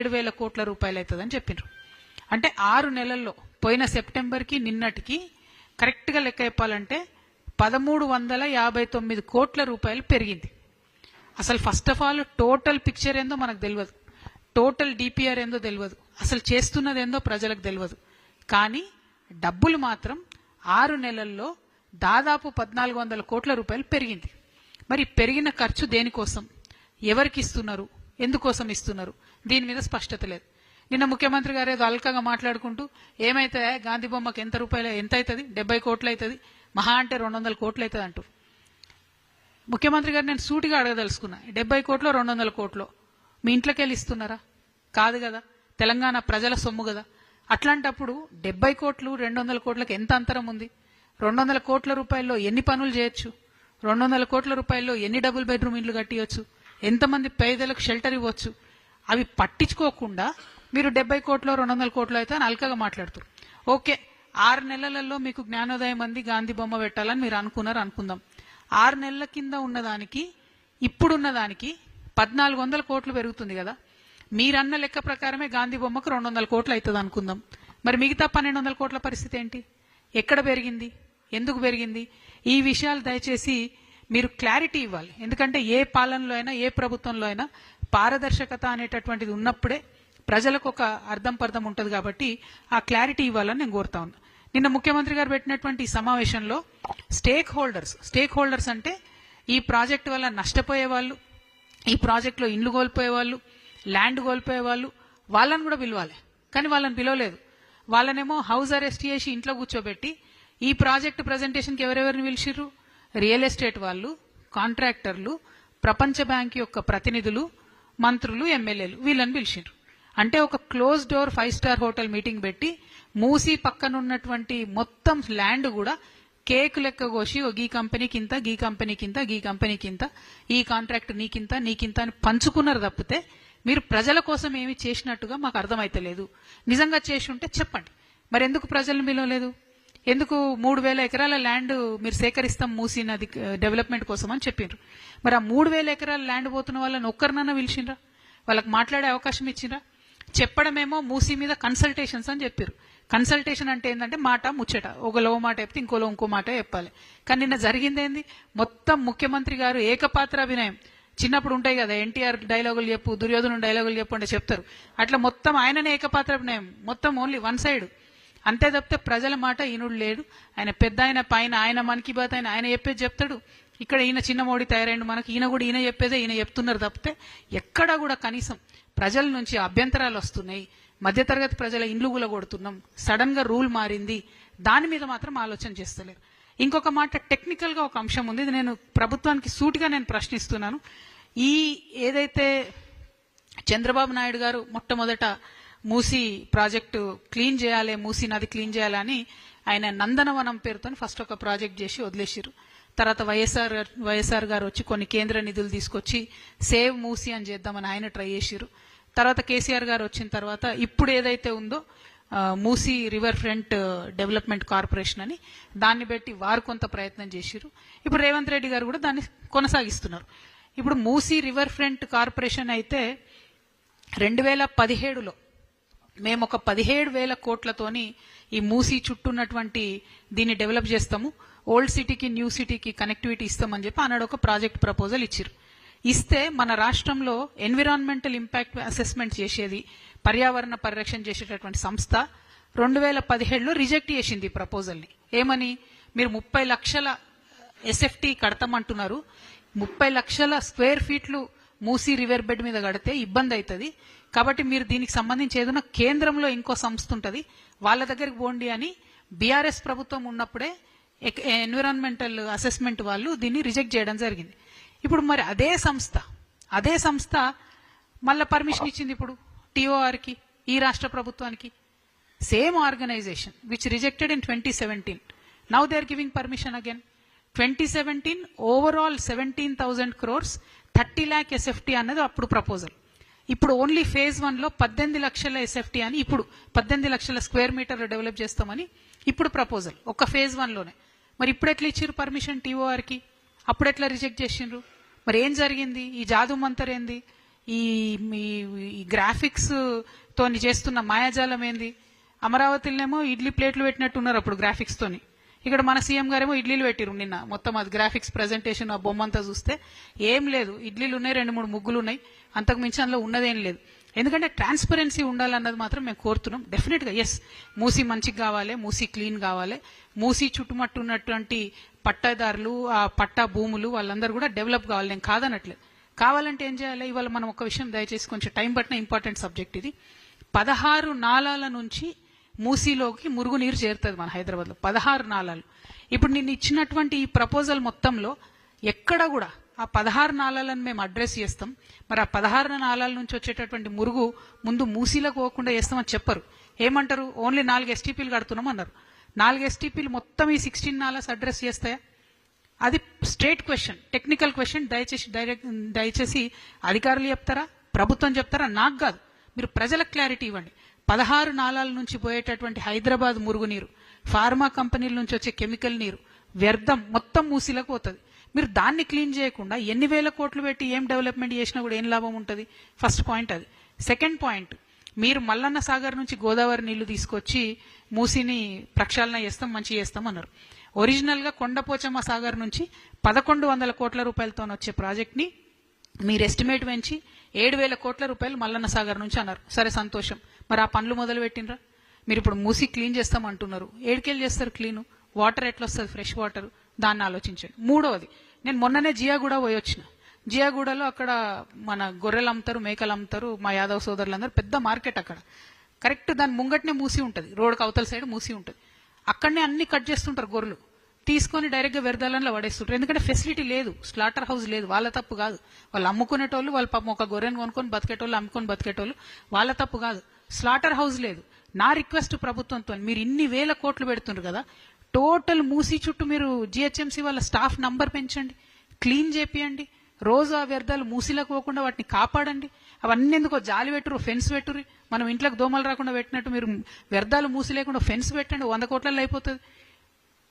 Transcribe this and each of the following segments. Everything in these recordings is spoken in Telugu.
7,000 కోట్ల రూపాయలు అవుతుందని చెప్పిండ్రు. అంటే 6 నెలల్లో పోయిన సెప్టెంబర్కి నిన్నటికి కరెక్ట్గా లెక్క చెప్పాలంటే 1,359 కోట్ల రూపాయలు పెరిగింది. అసలు first of all total picture ఏందో మనకు తెలియదు, టోటల్ డిపిఆర్ ఏందో తెలియదు, అసలు చేస్తున్నది ఏందో ప్రజలకు తెలియదు. కానీ డబ్బులు మాత్రం 6 నెలల్లో దాదాపు 1,400 కోట్ల రూపాయలు పెరిగింది. మరి పెరిగిన ఖర్చు దేనికోసం, ఎవరికి ఇస్తున్నారు, ఎందుకోసం ఇస్తున్నారు, దీని మీద స్పష్టత లేదు. నిన్న ముఖ్యమంత్రి గారు ఏదో అల్కగా మాట్లాడుకుంటూ ఏమైతే గాంధీ బొమ్మకి ఎంత అవుతుంది, 70 కోట్లు అవుతుంది, మహా అంటే 200 కోట్లు అవుతుంది అంటూ. ముఖ్యమంత్రి గారు నేను సూటిగా అడగదలుచుకున్నా, 70 కోట్లు 200 కోట్లు మీ ఇంట్లోకి వెళ్ళి ఇస్తున్నారా? కాదు కదా, తెలంగాణ ప్రజల సొమ్ము కదా. అట్లాంటప్పుడు 70 కోట్లు 200 కోట్లకు ఎంత అంతరం ఉంది? 200 కోట్ల రూపాయల్లో ఎన్ని పనులు చేయొచ్చు? 200 కోట్ల రూపాయల్లో ఎన్ని డబుల్ బెడ్రూమ్ ఇండ్లు కట్టియొచ్చు? ఎంతమంది పేదలకు షెల్టర్ ఇవ్వచ్చు? అవి పట్టించుకోకుండా మీరు 70 కోట్లు 200 కోట్లు అయితే అని అల్కగా మాట్లాడుతారు. ఓకే, 6 నెలలలో మీకు జ్ఞానోదయం అంది, గాంధీ బొమ్మ పెట్టాలని మీరు అనుకుందాం. 6 నెలల కింద ఉన్నదానికి ఇప్పుడున్న దానికి 1,400 కోట్లు పెరుగుతుంది కదా. మీరన్న లెక్క ప్రకారమే గాంధీ బొమ్మకు 200 కోట్లు అవుతుంది అనుకుందాం. మరి మిగతా 1,200 కోట్ల పరిస్థితి ఏంటి? ఎక్కడ పెరిగింది, ఎందుకు పెరిగింది? ఈ విషయాలు దయచేసి మీరు క్లారిటీ ఇవ్వాలి. ఎందుకంటే ఏ పాలనలో అయినా ఏ ప్రభుత్వంలో అయినా పారదర్శకత అనేటటువంటిది ఉన్నప్పుడే ప్రజలకు ఒక అర్థం పర్థం ఉంటుంది. కాబట్టి ఆ క్లారిటీ ఇవ్వాలని నేను కోరుతా ఉన్నా. నిన్న ముఖ్యమంత్రి గారు పెట్టినటువంటి ఈ సమావేశంలో స్టేక్ హోల్డర్స్ అంటే ఈ ప్రాజెక్టు వల్ల నష్టపోయే వాళ్ళు, ఈ ప్రాజెక్టులో ఇండ్లు కోల్పోయే వాళ్ళు, ల్యాండ్ కోల్పోయే వాళ్ళు, వాళ్ళని కూడా పిలవాలి. కానీ వాళ్ళని పిలవలేదు. వాళ్ళనేమో హౌస్ అరెస్ట్ చేసి ఇంట్లో కూర్చోబెట్టి ఈ ప్రాజెక్టు ప్రజెంటేషన్కి ఎవరెవరిని పిలిచిర్రు? రియల్ ఎస్టేట్ వాళ్ళు, కాంట్రాక్టర్లు, ప్రపంచ బ్యాంక్ యొక్క ప్రతినిధులు, మంత్రులు, ఎమ్మెల్యేలు, వీళ్ళని పిలిచిండ్రు. అంటే ఒక close door 5 star hotel meeting పెట్టి మూసి పక్కన ఉన్నటువంటి మొత్తం ల్యాండ్ కూడా కేక్ లెక్క కోసి గీ కంపెనీకి ఇంత, గీ కంపెనీకి ఇంత, గీ కంపెనీకి ఇంత, ఈ కాంట్రాక్ట్ నీకింత అని పంచుకున్నారు తప్పితే మీరు ప్రజల కోసం ఏమి చేసినట్టుగా మాకు అర్థమైతలేదు. నిజంగా చేసి ఉంటే చెప్పండి. మరి ఎందుకు ప్రజలను పిలవలేదు? ఎందుకు 3,000 ఎకరాల ల్యాండ్ మీరు సేకరిస్తాం మూసి నది డెవలప్మెంట్ కోసం అని చెప్పిండ్రు. మరి ఆ 3,000 ఎకరాల ల్యాండ్ పోతున్న వాళ్ళని ఒక్కరినన్నా పిలిచిండ్రా? వాళ్ళకి మాట్లాడే అవకాశం ఇచ్చిండ్రా? చెప్పడమేమో మూసి మీద కన్సల్టేషన్స్ అని చెప్పారు. కన్సల్టేషన్ అంటే ఏంటంటే మాట ముచ్చట, ఒకలో మాట చెప్తే ఇంకో మాట చెప్పాలి. కానీ నిన్న జరిగిందేంది? మొత్తం ముఖ్యమంత్రి గారు ఏకపాత్రాభినయం. చిన్నప్పుడు ఉంటాయి కదా, ఎన్టీఆర్ డైలాగులు చెప్పు, దుర్యోధను డైలాగులు చెప్పు అంటే చెప్తారు. అట్లా మొత్తం ఆయననే ఏకపాత్రాభినయం, మొత్తం ఓన్లీ వన్ సైడ్. అంతే తప్పితే ప్రజల మాట ఈనుడు లేడు. ఆయన పెద్ద ఆయన పైన ఆయన మన్ కీ బాత్ ఆయన చెప్పేది చెప్తాడు. ఇక్కడ ఈయన చిన్న మోడీ తయారైండు మనకి, ఈయన చెప్పేదే ఈయన చెప్తున్నారు తప్పితే ఎక్కడా కూడా కనీసం ప్రజల నుంచి అభ్యంతరాలు వస్తున్నాయి, మధ్యతరగతి ప్రజల ఇండ్లు కూలగొడుతున్నాం, సడన్ గా రూల్ మారింది, దాని మీద మాత్రం ఆలోచన చేస్తలేరు. ఇంకొక మాట, టెక్నికల్ గా ఒక అంశం ఉంది. ఇది నేను ప్రభుత్వానికి సూటిగా నేను ప్రశ్నిస్తున్నాను. ఈ ఏదైతే చంద్రబాబు నాయుడు గారు మొట్టమొదట మూసీ ప్రాజెక్టు క్లీన్ చేయాలి, మూసీ నది క్లీన్ చేయాలని ఆయన నందనవనం పేరుతో ఫస్ట్ ఒక ప్రాజెక్ట్ చేసి వదిలేసారు. తర్వాత వైఎస్ఆర్ గారు వచ్చి కొన్ని కేంద్ర నిధులు తీసుకొచ్చి సేవ్ మూసీ అని చేద్దామని ఆయన ట్రై చేసారు. తర్వాత కేసీఆర్ గారు వచ్చిన తర్వాత ఇప్పుడు ఏదైతే ఉందో Musi river front development corporation అని దాన్ని పెట్టి వారు కొంత ప్రయత్నం చేశారు. ఇప్పుడు రేవంత్ రెడ్డి గారు కూడా దాన్ని కొనసాగిస్తున్నారు. ఇప్పుడు మూసీ రివర్ ఫ్రంట్ కార్పొరేషన్ అయితే 2017లో మేము ఒక 17,000 కోట్లతోని ఈ మూసీ చుట్టూ ఉన్నటువంటి దీన్ని డెవలప్ చేస్తాము, ఓల్డ్ సిటీకి న్యూ సిటీకి కనెక్టివిటీ ఇస్తామని చెప్పి ఆనాడు ఒక ప్రాజెక్ట్ ప్రపోజల్ ఇచ్చారు. ఇస్తే మన రాష్ట్రంలో ఎన్విరాన్మెంటల్ ఇంపాక్ట్ అసెస్మెంట్ చేసేది, పర్యావరణ పరిరక్షణ చేసేటటువంటి సంస్థ 2017లో రిజెక్ట్ చేసింది ఈ ప్రపోజల్ని. ఏమని? మీరు 30 లక్షల ఎస్ఎఫ్టీ కడతామంటున్నారు, 30 లక్షల స్క్వేర్ ఫీట్లు మూసీ రివర్ బెడ్ మీద కడితే ఇబ్బంది అవుతుంది, కాబట్టి మీరు దీనికి సంబంధించి ఏదైనా కేంద్రంలో ఇంకో సంస్థ ఉంటుంది వాళ్ళ దగ్గరికి పోండి అని బీఆర్ఎస్ ప్రభుత్వం ఉన్నప్పుడే ఎన్విరాన్మెంటల్ అసెస్మెంట్ వాళ్ళు దీన్ని రిజెక్ట్ చేయడం జరిగింది. ఇప్పుడు మరి అదే సంస్థ మళ్ళీ పర్మిషన్ ఇచ్చింది ఇప్పుడు టీఓఆర్కి, ఈ రాష్ట్ర ప్రభుత్వానికి. Same organisation which rejected in 2017. Now they are giving permission again. 2017 overall 17,000 crores 30 lakh SFT అన్నది అప్పుడు ప్రపోజల్. ఇప్పుడు ఓన్లీ ఫేజ్ 1లో 18 లక్షల ఎస్ఎఫ్టీ అని, ఇప్పుడు 18 లక్షల స్క్వేర్ మీటర్లు డెవలప్ చేస్తామని ఇప్పుడు ప్రపోజల్ ఒక ఫేజ్ 1లోనే. మరి ఇప్పుడు ఎట్లా ఇచ్చారు పర్మిషన్ టీఓఆర్కి? అప్పుడు ఎట్లా రిజెక్ట్ చేసిండ్రు? మరి ఏం జరిగింది? ఈ జాదు మంతర్ ఏంది? ఈ ఈ గ్రాఫిక్స్ తోని చేస్తున్న మాయాజాలం ఏంది? అమరావతిలోనేమో ఇడ్లీ ప్లేట్లు పెట్టినట్టున్నారు అప్పుడు గ్రాఫిక్స్ తోని. ఇక్కడ మన సీఎం గారేమో ఇడ్లీలు పెట్టిరు నిన్న. మొత్తం అది గ్రాఫిక్స్ ప్రెజెంటేషన్, ఆ బొమ్మ అంతా చూస్తే ఏం లేదు. ఇడ్లీలు ఉన్నాయి, 2-3 ముగ్గులు ఉన్నాయి, అంతకు మించి అందులో ఉన్నదేం లేదు. ఎందుకంటే ట్రాన్స్పరెన్సీ ఉండాలన్నది మాత్రం మేము కోరుతున్నాం. డెఫినెట్గా ఎస్, మూసీ మంచిగా కావాలి, మూసీ క్లీన్ కావాలి, మూసీ చుట్టుమట్టు ఉన్నటువంటి పట్టాదారులు, ఆ పట్టా భూములు వాళ్ళందరూ కూడా డెవలప్ కావాలి. నేను కాదనట్లేదు. కావాలంటే ఏం చేయాలి? ఇవాళ మనం ఒక విషయం దయచేసి కొంచెం టైం పట్టిన ఇంపార్టెంట్ సబ్జెక్ట్ ఇది. 16 నాలాల నుంచి మూసీలోకి మురుగునీరు చేరుతుంది మన హైదరాబాద్లో. 16 నాలాలు. ఇప్పుడు నేను ఇచ్చినటువంటి ఈ ప్రపోజల్ మొత్తంలో ఎక్కడ కూడా ఆ 16 నాలాలను మేము అడ్రస్ చేస్తాం. మరి ఆ 16 నాలాల నుంచి వచ్చేటటువంటి మురుగు ముందు మూసీలకు పోకుండా చేస్తామని చెప్పరు. ఏమంటారు? ఓన్లీ 4 ఎస్టీపీలు కడుతున్నాం అన్నారు. 4 ఎస్టీపీలు మొత్తం ఈ 16 నాలాస్ అడ్రస్ చేస్తాయా? అది స్ట్రేట్ క్వశ్చన్, టెక్నికల్ క్వశ్చన్. దయచేసి అధికారులు చెప్తారా, ప్రభుత్వం చెప్తారా? నాకు కాదు, మీరు ప్రజలకు క్లారిటీ ఇవ్వండి. 16 నాలాల నుంచి పోయేటటువంటి హైదరాబాద్ మురుగునీరు, ఫార్మా కంపెనీల నుంచి వచ్చే కెమికల్ నీరు, వ్యర్థం మొత్తం మూసీలకు పోతుంది. మీరు దాన్ని క్లీన్ చేయకుండా ఎన్ని వేల కోట్లు పెట్టి ఏం డెవలప్మెంట్ చేసినా కూడా ఏం లాభం ఉంటుంది? ఫస్ట్ పాయింట్ అది. సెకండ్ పాయింట్, మీరు మల్లన్న సాగర్ నుంచి గోదావరి నీళ్లు తీసుకొచ్చి మూసీని ప్రక్షాళన చేస్తాం, మంచి చేస్తాం అన్నారు. ఒరిజినల్గా కొండపోచమ్మ సాగర్ నుంచి 1100 కోట్ల రూపాయలతో వచ్చే ప్రాజెక్ట్ని మీరు ఎస్టిమేట్ పెంచి 7,000 కోట్ల రూపాయలు మల్లన్న సాగర్ నుంచి అన్నారు. సరే, సంతోషం. మరి ఆ పనులు మొదలు పెట్టినరా? మీరు ఇప్పుడు మూసి క్లీన్ చేస్తాం అంటున్నారు. ఏడుకెళ్ళి చేస్తారు క్లీను? వాటర్ ఎట్లా వస్తుంది? ఫ్రెష్ వాటర్, దాన్ని ఆలోచించండి. మూడవది, నేను మొన్ననే జియాగూడ పోయి వచ్చిన. జియాగూడలో అక్కడ మన గొర్రెలు అమ్ముతారు, మేకలు అమ్ముతారు, మా యాదవ్ సోదరులందరూ. పెద్ద మార్కెట్ అక్కడ. కరెక్ట్ దాని ముంగట్నే మూసి ఉంటుంది, రోడ్కి అవతల సైడ్ మూసి ఉంటుంది. అక్కడనే అన్ని కట్ చేస్తుంటారు గొర్రెలు, తీసుకొని డైరెక్ట్గా వ్యర్థాలలో పడేస్తుంటారు. ఎందుకంటే ఫెసిలిటీ లేదు, స్లాటర్ హౌస్ లేదు. వాళ్ళ తప్పు కాదు. వాళ్ళు అమ్ముకునేటోళ్ళు, వాళ్ళ పాపం ఒక గొర్రెను కొనుక్కొని బతికేటోళ్ళు, అమ్ముకొని బతికేటోళ్ళు, వాళ్ళ తప్పు కాదు. స్లాటర్ హౌస్ లేదు. నా రిక్వెస్ట్ ప్రభుత్వంతో, మీరు ఇన్ని వేల కోట్లు పెడుతున్నారు కదా, టోటల్ మూసీ చుట్టూ మీరు జిహెచ్ఎంసీ వాళ్ళ స్టాఫ్ నంబర్ పెంచండి, క్లీన్ చేపియండి. రోజు ఆ వ్యర్థాలు మూసీలకు పోకుండా వాటిని కాపాడండి. అవన్నీ ఎందుకో జాలి పెట్టురు, ఫెన్స్ పెట్టుర్రి. మనం ఇంట్లోకి దోమలు రాకుండా పెట్టినట్టు మీరు వ్యర్థాలు మూసి లేకుండా ఫెన్స్ పెట్టండి. 100 కోట్లలో అయిపోతుంది.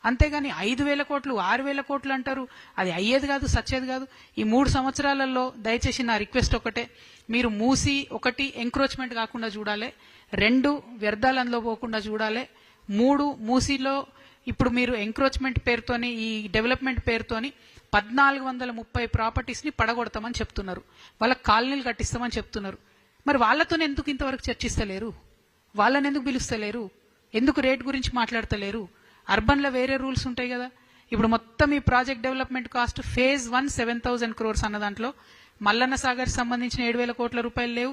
అంతేగాని 5,000 కోట్లు 6,000 కోట్లు అంటారు. అది అయ్యేది కాదు, సచ్చేది కాదు. ఈ 3 సంవత్సరాలలో దయచేసి నా రిక్వెస్ట్ ఒకటే, మీరు మూసి 1 ఎంక్రోచ్మెంట్ కాకుండా చూడాలి, 2 వ్యర్థాలు అందులో పోకుండా చూడాలి, 3 మూసీలో ఇప్పుడు మీరు ఎంక్రోచ్మెంట్ పేరుతోని, ఈ డెవలప్మెంట్ పేరుతోని 1430 ప్రాపర్టీస్ని పడగొడతామని చెప్తున్నారు. వాళ్ళకి కాలనీలు కట్టిస్తామని చెప్తున్నారు. మరి వాళ్ళతోనే ఎందుకు ఇంతవరకు చర్చిస్తలేరు? వాళ్ళని ఎందుకు పిలుస్తలేరు? ఎందుకు రేట్ గురించి మాట్లాడతలేరు? అర్బన్లో వేరే రూల్స్ ఉంటాయి కదా. ఇప్పుడు మొత్తం ఈ project development cost phase 1 7,000 crores అన్న దాంట్లో మల్లన్న సాగర్ సంబంధించిన 7,000 కోట్ల రూపాయలు లేవు.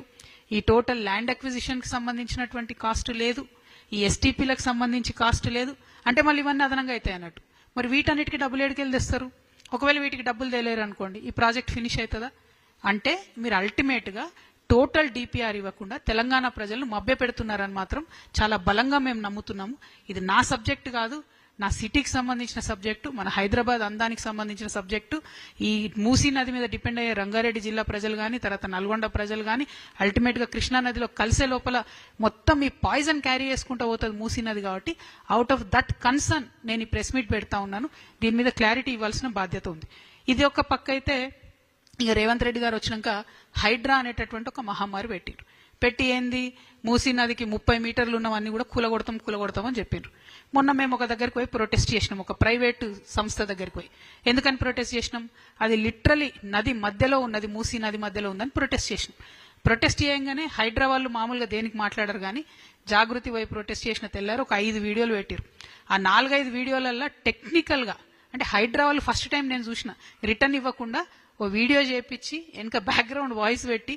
ఈ టోటల్ ల్యాండ్ అక్విజిషన్కి సంబంధించినటువంటి కాస్ట్ లేదు. ఈ ఎస్టీపీలకు సంబంధించి కాస్ట్ లేదు. అంటే మళ్ళీ ఇవన్నీ అదనంగా అవుతాయి అన్నట్టు. మరి వీటన్నిటికీ డబ్బులు ఏడుకెళ్ళి తెస్తారు? ఒకవేళ వీటికి డబ్బులు తెలియరు అనుకోండి, ఈ ప్రాజెక్ట్ ఫినిష్ అవుతుందా? అంటే మీరు అల్టిమేట్గా టోటల్ డిపిఆర్ ఇవ్వకుండా తెలంగాణ ప్రజలను మభ్య పెడుతున్నారని మాత్రం చాలా బలంగా మేము నమ్ముతున్నాము. ఇది నా సబ్జెక్టు కాదు, నా సిటీకి సంబంధించిన సబ్జెక్టు, మన హైదరాబాద్ అందానికి సంబంధించిన సబ్జెక్టు. ఈ మూసీ నది మీద డిపెండ్ అయ్యే రంగారెడ్డి జిల్లా ప్రజలు కానీ, తర్వాత నల్గొండ ప్రజలు కానీ, అల్టిమేట్గా కృష్ణా నదిలో కలిసే లోపల మొత్తం ఈ పాయిజన్ క్యారీ చేసుకుంటూ పోతుంది మూసీ నది. కాబట్టి అవుట్ ఆఫ్ దట్ కన్సర్న్ నేను ఈ ప్రెస్ మీట్ పెడతా ఉన్నాను. దీని మీద క్లారిటీ ఇవ్వాల్సిన బాధ్యత ఉంది. ఇది ఒక పక్క అయితే, ఇక రేవంత్ రెడ్డి గారు వచ్చినాక హైడ్రా అనేటటువంటి ఒక మహమ్మారి పెట్టి ఏంది, మూసీ నదికి 30 మీటర్లు ఉన్నవన్నీ కూడా కూలగొడతామని చెప్పిండ్రు. మొన్న మేము ఒక దగ్గరికి పోయి ప్రొటెస్ట్ చేసినాం, ఒక ప్రైవేట్ సంస్థ దగ్గరికి పోయి. ఎందుకని ప్రొటెస్ట్ చేసినాం? అది లిటరలీ నది మధ్యలో ఉన్నది, మూసీ నది మధ్యలో ఉందని ప్రొటెస్ట్ చేసినాం. ప్రొటెస్ట్ చేయంగానే హైడ్రా వాళ్ళు మామూలుగా దేనికి మాట్లాడరు కానీ, జాగృతి పోయి ప్రొటెస్ట్ చేసిన తెల్లారు ఒక 5 వీడియోలు పెట్టారు. ఆ 4-5 వీడియోలలో టెక్నికల్గా, అంటే హైడ్రా వాళ్ళు ఫస్ట్ టైం నేను చూసిన, రిటర్న్ ఇవ్వకుండా ఓ వీడియో చేపించి వెనక బ్యాక్గ్రౌండ్ వాయిస్ పెట్టి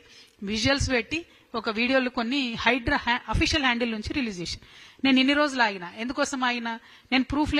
విజువల్స్ పెట్టి ఒక వీడియోలు కొన్ని హైడ్రా అఫీషియల్ హ్యాండిల్ నుంచి రిలీజ్ చేసి, నేను ఇన్ని రోజులు ఆగిన. ఎందుకోసం ఆగిన? నేను ప్రూఫ్